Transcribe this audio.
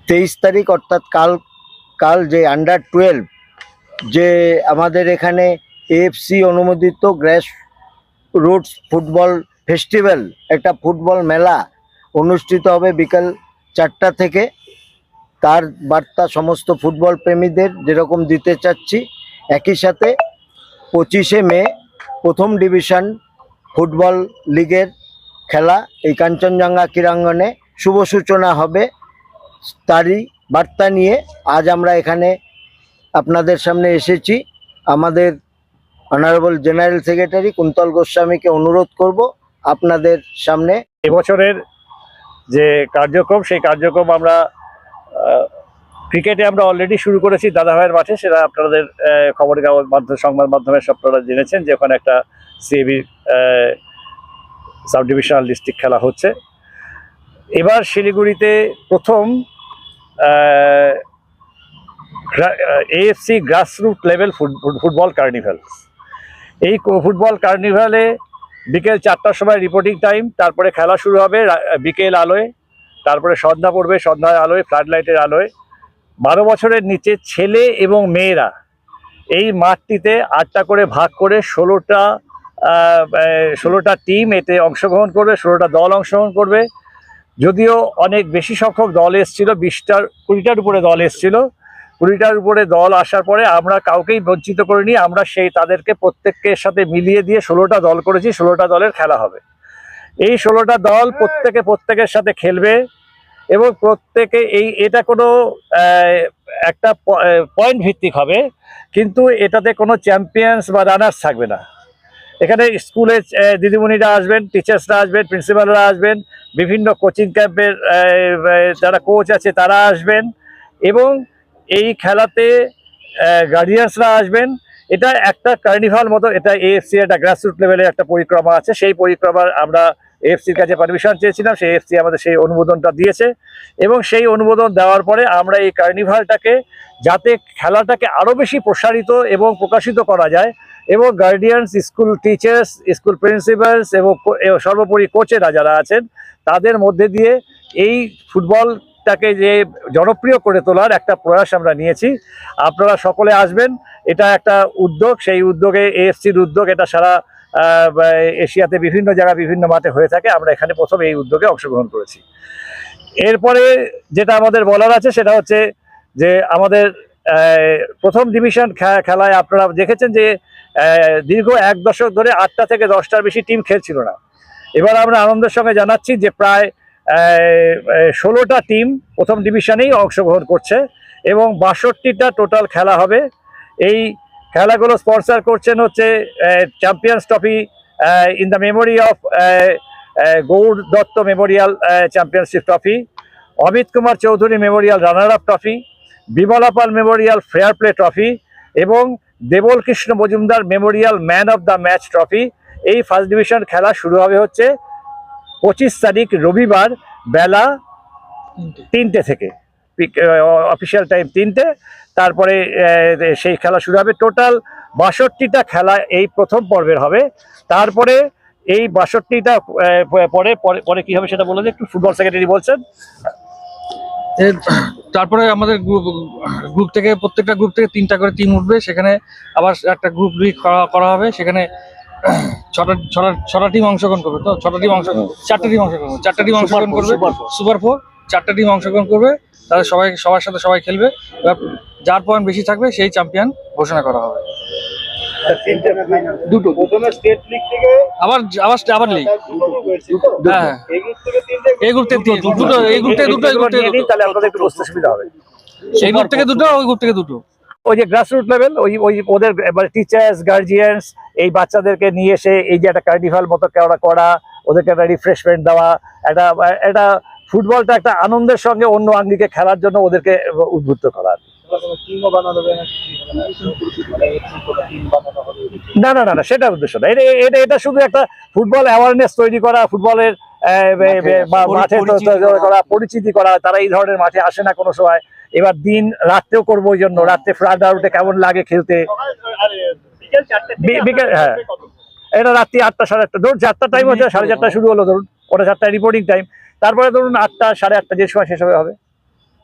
23 তারিখ অর্থাৎ কাল যে আন্ডার 12 যে আমাদের এখানে এএফসি অনুমোদিত গ্রাস রুটস ফুটবল ফেস্টিভ্যাল, একটা ফুটবল মেলা অনুষ্ঠিত হবে বিকাল 4টা থেকে। তার বার্তা সমস্ত ফুটবল প্রেমীদের যেরকম দিতে চাচ্ছি, একই সাথে 25শে মে প্রথম ডিভিশন ফুটবল লিগের খেলা এই কাঞ্চনজঙ্ঘা ক্রীড়াঙ্গনে শুভ সূচনা হবে। তারই বার্তা নিয়ে আজ আমরা এখানে আপনাদের সামনে এসেছি। আমাদের অনারেবল জেনারেল সেক্রেটারি কুন্তল গোস্বামীকে অনুরোধ করব আপনাদের সামনে এবছরের যে কার্যক্রম, সেই কার্যক্রম আমরা ক্রিকেটে আমরা অলরেডি শুরু করেছি দাদাভাইয়ের মাঠে। সেটা আপনাদের খবরের কাগজ মাধ্যমে, সংবাদ মাধ্যমে সব আপনারা জেনেছেন যে ওখানে একটা সিএবি সাব ডিভিশনাল ডিস্ট্রিক্ট খেলা হচ্ছে। এবার শিলিগুড়িতে প্রথম AFC grassroot level football carnival. এই ফুটবল কার্নিভালে বিকেল 4টার সময় রিপোর্টিং টাইম, তারপরে খেলা শুরু হবে বিকেল আলোয়, তারপরে সন্ধ্যা পড়বে, সন্ধ্যার আলোয়, ফ্লাড লাইটের আলোয়। 12 বছরের নিচে ছেলে এবং মেয়েরা এই মাঠটিতে 8টা করে ভাগ করে 16টা টিম এতে অংশগ্রহণ করবে, 16টা দল অংশগ্রহণ করবে। যদিও অনেক বেশি সংখ্যক দল এসেছিল, 20টার উপরে দল এসেছিল। 20টার উপরে দল আসার পরে আমরা কাউকেই বঞ্চিত করিনি। আমরা তাদেরকে প্রত্যেকের সাথে মিলিয়ে দিয়ে 16টা দল করেছি। 16টা দলের খেলা হবে। এই 16টা দল প্রত্যেকের সাথে খেলবে এবং প্রত্যেকে এটা কোনো একটা পয়েন্ট ভিত্তিক হবে, কিন্তু এটাতে কোনো চ্যাম্পিয়ন্স বা রানার্স থাকবে না। এখানে স্কুলের দিদিমণিরা আসবেন, টিচার্সরা আসবেন, প্রিন্সিপালরা আসবেন, বিভিন্ন কোচিং ক্যাম্পের যারা কোচ আছে তারা আসবেন এবং এই খেলাতে গার্ডিয়ানসরা আসবেন। এটা একটা কার্নিভাল মতো, এটা এএফসি একটা গ্রাসরুট লেভেলের একটা পরিক্রমা আছে। সেই পরিক্রমার আমরা এএফসির কাছে পারমিশন চেয়েছিলাম, সেই এএফসি আমাদের সেই অনুমোদনটা দিয়েছে এবং সেই অনুমোদন দেওয়ার পরে আমরা এই কার্নিভালটাকে, যাতে খেলাটাকে আরও বেশি প্রসারিত এবং প্রকাশিত করা যায় এবং guardians, school teachers, school principles এবং সর্বোপরি কোচেরা যারা আছেন তাদের মধ্যে দিয়ে এই ফুটবলটাকে যে জনপ্রিয় করে তোলার একটা প্রয়াস আমরা নিয়েছি। আপনারা সকলে আসবেন, এটা একটা উদ্যোগ। সেই উদ্যোগে এএফসির উদ্যোগ, এটা সারা এশিয়াতে বিভিন্ন জায়গায় বিভিন্ন মাঠে হয়ে থাকে। আমরা এখানে প্রথম এই উদ্যোগে অংশগ্রহণ করেছি। এরপরে যেটা আমাদের বলার আছে সেটা হচ্ছে যে আমাদের প্রথম ডিভিশন খেলায় আপনারা দেখেছেন যে দীর্ঘ 1 দশক ধরে 8টা থেকে 10টার বেশি টিম খেলছিল না। এবার আমরা আনন্দের সঙ্গে জানাচ্ছি যে প্রায় 16টা টিম প্রথম ডিভিশনেই অংশগ্রহণ করছে এবং 62টা টোটাল খেলা হবে। এই খেলাগুলো স্পন্সর করছেন হচ্ছে champions trophy in the memory of Gour Dutta memorial championship trophy, Amit Kumar Chowdhury memorial runner up trophy, Bimala Pal memorial fair play trophy এবং Debal Krishna Majumdar memorial man of the match trophy. এই ফার্স্ট ডিভিশন খেলা শুরু হবে হচ্ছে 25 তারিখ রবিবার বেলা 3টে থেকে, অফিসিয়াল টাইম 3টে। তারপরে সেই খেলা শুরু হবে। টোটাল 62টা খেলা এই প্রথম পর্বের হবে। তারপরে এই 62টা পরে কি হবে সেটা বলে যে একটু ফুটবল সেক্রেটারি বলছেন। তারপরে আমাদের প্রত্যেকটা গ্রুপ থেকে 3টা করে টিম উঠবে। সেখানে আবার একটা গ্রুপ লিগ করা হবে। সেখানে 6টা টিম অংশগ্রহণ করবে। তো 4টা টিম অংশগ্রহণ করবে সুপার 4। 4টা টিম অংশগ্রহণ করবে, তাদের সবার সাথে সবাই খেলবে। যার পয়েন্ট বেশি থাকবে সেই চ্যাম্পিয়ন ঘোষণা করা হবে। দুটো আবার লিগ। হ্যাঁ, এই গ্রুপ থেকে দুটো, এই গ্রুপ থেকে দুটো, তাহলে আপনাদের একটু বুঝতে সুবিধা হবে। এই গ্রুপ থেকে দুটো, ওই গ্রুপ থেকে দুটো। ওই যে গ্রাসরুট লেভেল, ওই ওদের টিচার্স, গার্জিয়ানস এই বাচ্চাদেরকে নিয়ে এসে এই যে একটা কার্নিভাল মতো করা, ওদেরকে একটা রিফ্রেশমেন্ট দেওয়া, একটা ফুটবলটা একটা আনন্দের সঙ্গে অন্য আঙ্গিকে খেলার জন্য ওদেরকে উদ্বুদ্ধ করা। না না না না, সেটা উদ্দেশ্য না। এটা শুধু একটা ফুটবল অ্যাওয়ারনেস তৈরি করা, ফুটবলের মাঠে করা, পরিচিতি করা। তারা এই ধরনের মাঠে আসে না কোনো সময়। এবার দিন রাত্রেও করবো, ওই জন্য রাত্রে ফ্লাড আউটে কেমন লাগে খেলতে। বিকেল, হ্যাঁ, এটা রাত্রি 8টা, 8:30, ধরুন 4টা টাইম হচ্ছে, 4:30 শুরু হলো, ধরুন ওটা 4টা রিপোর্টিং টাইম। তারপরে ধরুন 8টা, 8:30 যে সময় শেষ হবে।